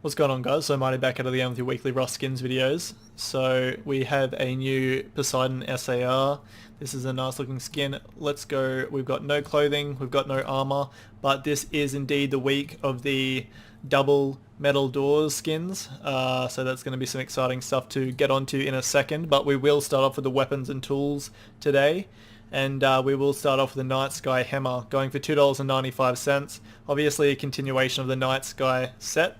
What's going on, guys? So Marty back at it again with your weekly Rust Skins videos. So we have a new Poseidon SAR. This is a nice looking skin. Let's go. We've got no clothing, we've got no armor, but this is indeed the week of the double metal doors skins. So that's going to be some exciting stuff to get onto in a second, but we will start off with the weapons and tools today. And we will start off with the Night Sky Hammer, going for $2.95. Obviously a continuation of the Night Sky set.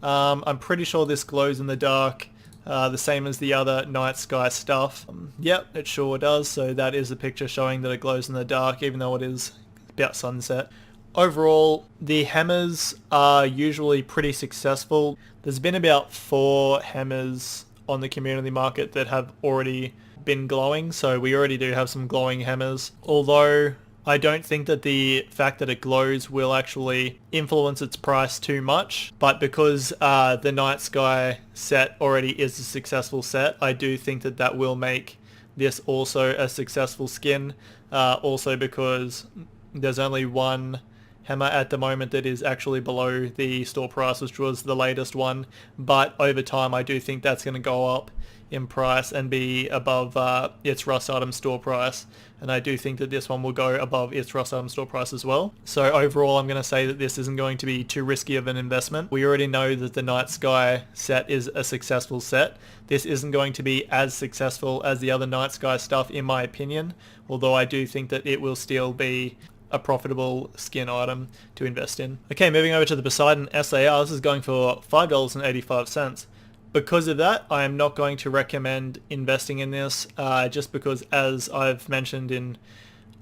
I'm pretty sure this glows in the dark, the same as the other Night Sky stuff. Yep, it sure does, so that is a picture showing that it glows in the dark, even though it is about sunset. Overall, the hammers are usually pretty successful. There's been about 4 hammers on the community market that have already been glowing, so we already do have some glowing hammers, although I don't think that the fact that it glows will actually influence its price too much, but because the Night Sky set already is a successful set, I do think that that will make this also a successful skin, also because there's only one hammer at the moment that is actually below the store price, which was the latest one, but over time I do think that's going to go up in price and be above its Rust item store price, and I do think that this one will go above its Rust item store price as well. So overall I'm going to say that this isn't going to be too risky of an investment. We already know that the Night Sky set is a successful set. This isn't going to be as successful as the other Night Sky stuff in my opinion, although I do think that it will still be a profitable skin item to invest in. Okay, moving over to the Poseidon SAR, this is going for $5.85. Because of that, I am not going to recommend investing in this, just because, as I've mentioned in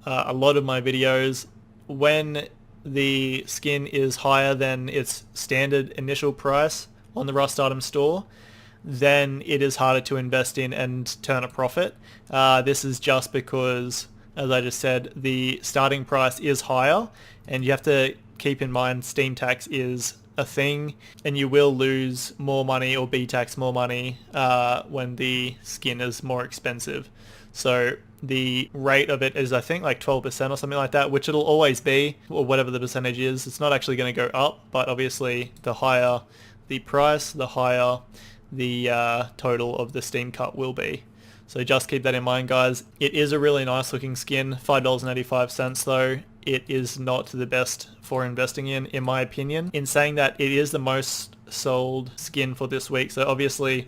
a lot of my videos, when the skin is higher than its standard initial price on the Rust item store, then it is harder to invest in and turn a profit. This is just because, as I just said, the starting price is higher, and you have to keep in mind Steam tax is a thing, and you will lose more money or be taxed more money when the skin is more expensive. So the rate of it is, I think, like 12% or something like that, which it'll always be, or whatever the percentage is. It's not actually going to go up, but obviously the higher the price, the higher the total of the Steam cut will be. So just keep that in mind, guys. It is a really nice looking skin, $5.85 though. It is not the best for investing in my opinion. In saying that, it is the most sold skin for this week. So obviously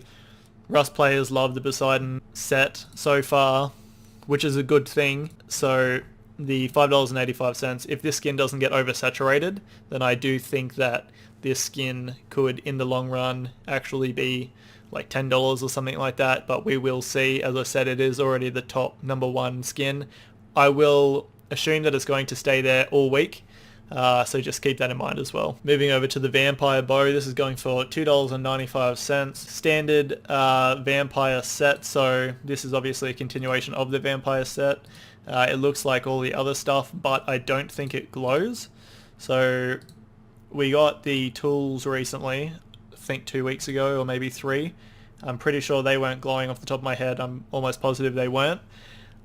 Rust players love the Poseidon set so far, which is a good thing. So the $5.85, if this skin doesn't get oversaturated, then I do think that this skin could in the long run actually be like $10 or something like that, but we will see. As I said, it is already the top #1 skin. I will assume that it's going to stay there all week, so just keep that in mind as well. Moving over to the Vampire Bow, this is going for $2.95. Standard Vampire set, so this is obviously a continuation of the Vampire set. It looks like all the other stuff, but I don't think it glows. So we got the tools recently, I think 2 weeks ago or maybe 3. I'm pretty sure they weren't glowing off the top of my head. I'm almost positive they weren't.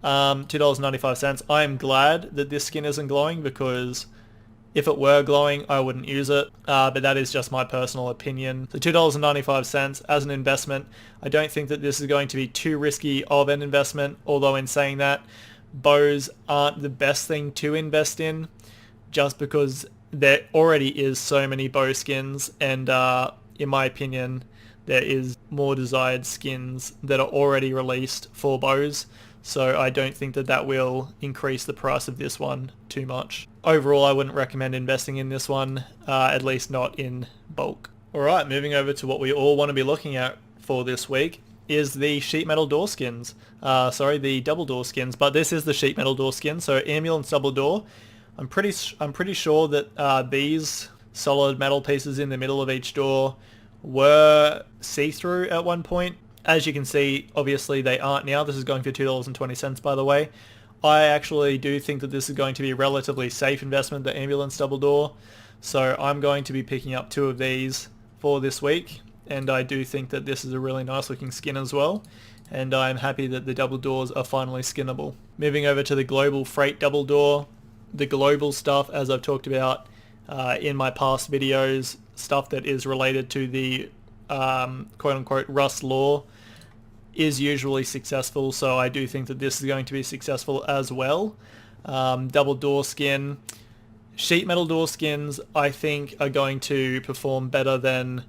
$2.95. I am glad that this skin isn't glowing, because if it were glowing I wouldn't use it, but that is just my personal opinion. So $2.95 as an investment. I don't think that this is going to be too risky of an investment, although in saying that, bows aren't the best thing to invest in, just because there already is so many bow skins, and in my opinion there is more desired skins that are already released for bows, so I don't think that that will increase the price of this one too much. Overall, I wouldn't recommend investing in this one, at least not in bulk. Alright, moving over to what we all want to be looking at for this week is the sheet metal door skins. The double door skins, but this is the sheet metal door skin, so Ambulance double door. I'm pretty sure that these solid metal pieces in the middle of each door were see-through at one point. As you can see, obviously they aren't now. This is going for $2.20, by the way. I actually do think that this is going to be a relatively safe investment, the Ambulance double door. So I'm going to be picking up 2 of these for this week, and I do think that this is a really nice looking skin as well, and I'm happy that the double doors are finally skinnable. Moving over to the Global Freight double door. The global stuff, as I've talked about in my past videos, stuff that is related to the quote-unquote Rust lore is usually successful, so I do think that this is going to be successful as well. Double door skin. Sheet metal door skins, I think, are going to perform better than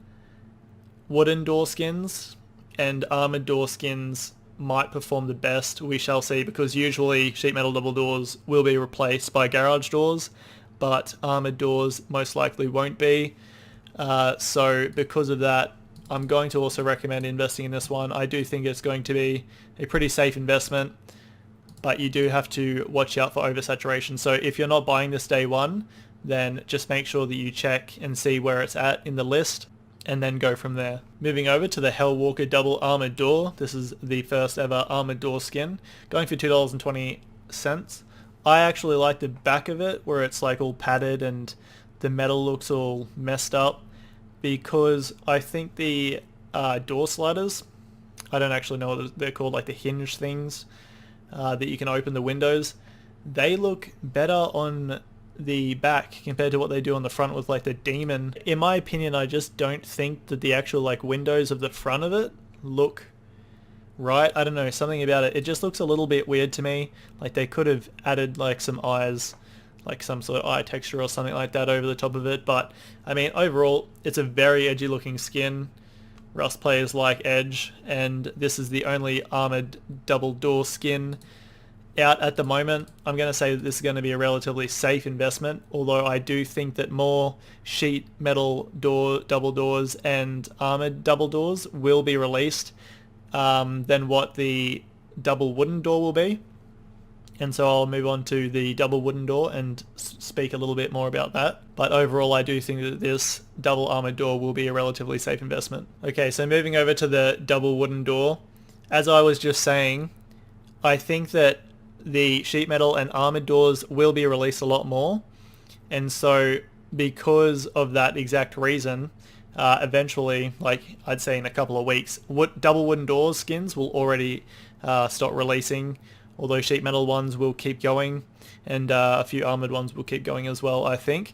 wooden door skins, and armored door skins might perform the best. We shall see, because usually sheet metal double doors will be replaced by garage doors, but armored doors most likely won't be. So because of that, I'm going to also recommend investing in this one. I do think it's going to be a pretty safe investment, but you do have to watch out for oversaturation. So if you're not buying this day one, then just make sure that you check and see where it's at in the list, and then go from there. Moving over to the Hellwalker Double Armored Door. This is the first ever armored door skin, going for $2.20. I actually like the back of it, where it's like all padded and the metal looks all messed up, because I think the door sliders, I don't actually know what they're called, like the hinge things that you can open the windows, they look better on the back compared to what they do on the front with like the Demon. In my opinion, I just don't think that the actual like windows of the front of it look right. I don't know, something about it, it just looks a little bit weird to me. Like they could have added like some eyes, like some sort of eye texture or something like that over the top of it. But I mean, overall, it's a very edgy looking skin. Rust players like edge, and this is the only armored double door skin out at the moment. I'm going to say that this is going to be a relatively safe investment, although I do think that more sheet metal double doors and armored double doors will be released than what the double wooden door will be. And so I'll move on to the double wooden door and speak a little bit more about that. But overall, I do think that this double armored door will be a relatively safe investment. Okay, so moving over to the double wooden door. As I was just saying, I think that the sheet metal and armored doors will be released a lot more. And so because of that exact reason, eventually, like I'd say in a couple of weeks, double wooden door skins will already start releasing, although sheet metal ones will keep going, and a few armored ones will keep going as well, I think.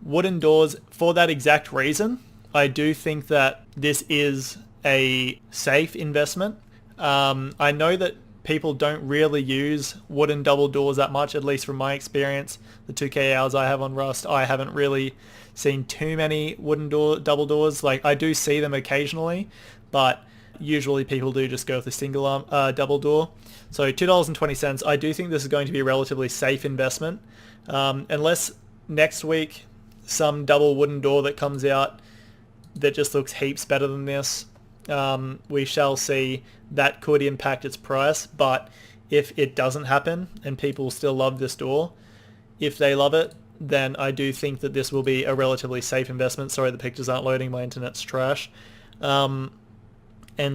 Wooden doors, for that exact reason, I do think that this is a safe investment. I know that people don't really use wooden double doors that much, at least from my experience. The 2K hours I have on Rust, I haven't really seen too many wooden double doors. Like, I do see them occasionally, but usually people do just go with a single double door. So $2.20, I do think this is going to be a relatively safe investment. Unless next week some double wooden door that comes out that just looks heaps better than this, we shall see. That could impact its price, but if it doesn't happen and people still love this door, if they love it, then I do think that this will be a relatively safe investment. Sorry, the pictures aren't loading, my internet's trash. And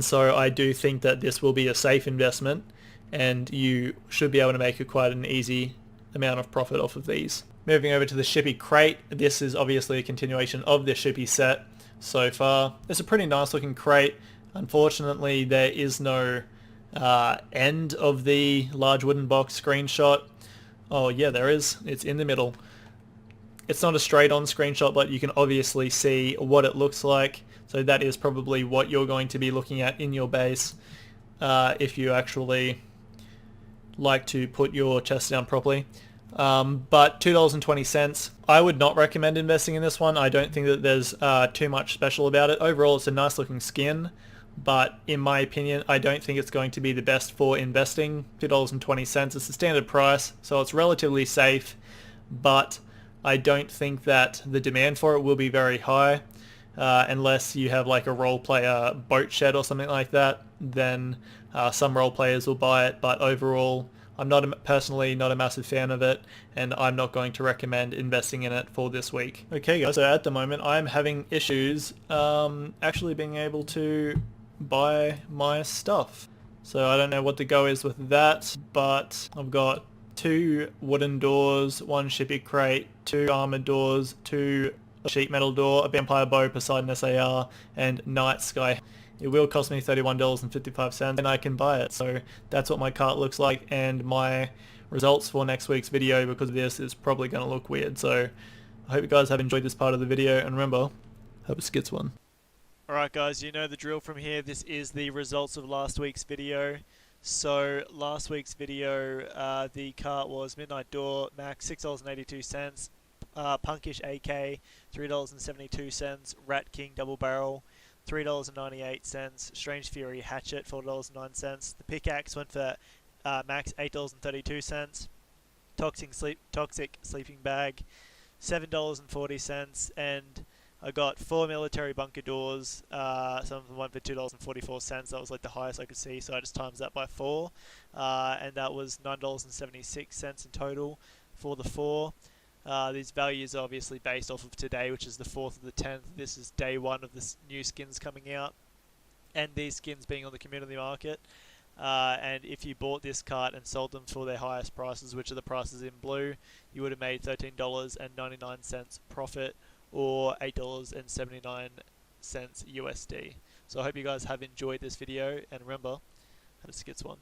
so I do think that this will be a safe investment, and you should be able to make quite an easy amount of profit off of these. Moving over to the Shippy crate, this is obviously a continuation of the Shippy set so far. It's a pretty nice looking crate. Unfortunately, there is no end of the large wooden box screenshot. Oh yeah, there is. It's in the middle. It's not a straight on screenshot, but you can obviously see what it looks like. So that is probably what you're going to be looking at in your base if you actually like to put your chest down properly. But $2.20, I would not recommend investing in this one. I don't think that there's too much special about it. Overall, it's a nice looking skin, but in my opinion, I don't think it's going to be the best for investing. $2.20, it's the standard price, so it's relatively safe, but I don't think that the demand for it will be very high. Unless you have like a role player boat shed or something like that, then some role players will buy it, but overall, I'm personally not a massive fan of it, and I'm not going to recommend investing in it for this week. Okay guys, so at the moment I'm having issues actually being able to buy my stuff. So I don't know what the go is with that, but I've got 2 wooden doors, 1 Shippy crate, 2 armored doors, 2 sheet metal door, a vampire bow, Poseidon SAR, and Night Sky. It will cost me $31.55 and I can buy it. So that's what my cart looks like, and my results for next week's video because of this is probably going to look weird. So I hope you guys have enjoyed this part of the video, and remember, Hope it gets one. Alright guys, you know the drill from here. This is the results of last week's video. So last week's video, the cart was Midnight Door, max $6.82, Punkish AK, $3.72, Rat King Double Barrel, $3.98, Strange Fury Hatchet, $4.09. The pickaxe went for max $8.32, Toxic Sleeping Bag, $7.40, and I got 4 military bunker doors. Some of them went for $2.44. That was like the highest I could see, so I just times that by 4. And that was $9.76 in total for the 4. These values are obviously based off of today, which is the 4th of the 10th. This is day 1 of the new skins coming out, and these skins being on the community market. And if you bought this cart and sold them for their highest prices, which are the prices in blue, you would have made $13.99 profit, or $8.79 USD. So I hope you guys have enjoyed this video, and remember, have a skits one.